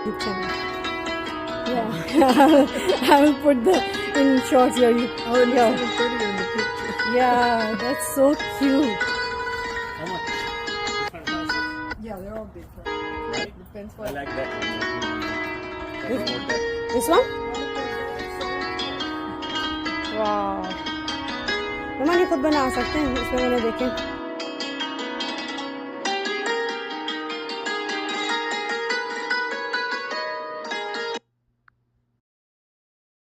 YouTube channel. Yeah, I will put the in shorts here. Oh, it Yeah. looks even prettier in the picture. Yeah, that's so cute. How much? Different prices, Yeah, they're all different. right? Depends I what. like that one. This- That's more that. This one? वाह मम्मा ये खुद बना सकते हैं इसमें मैंने देखे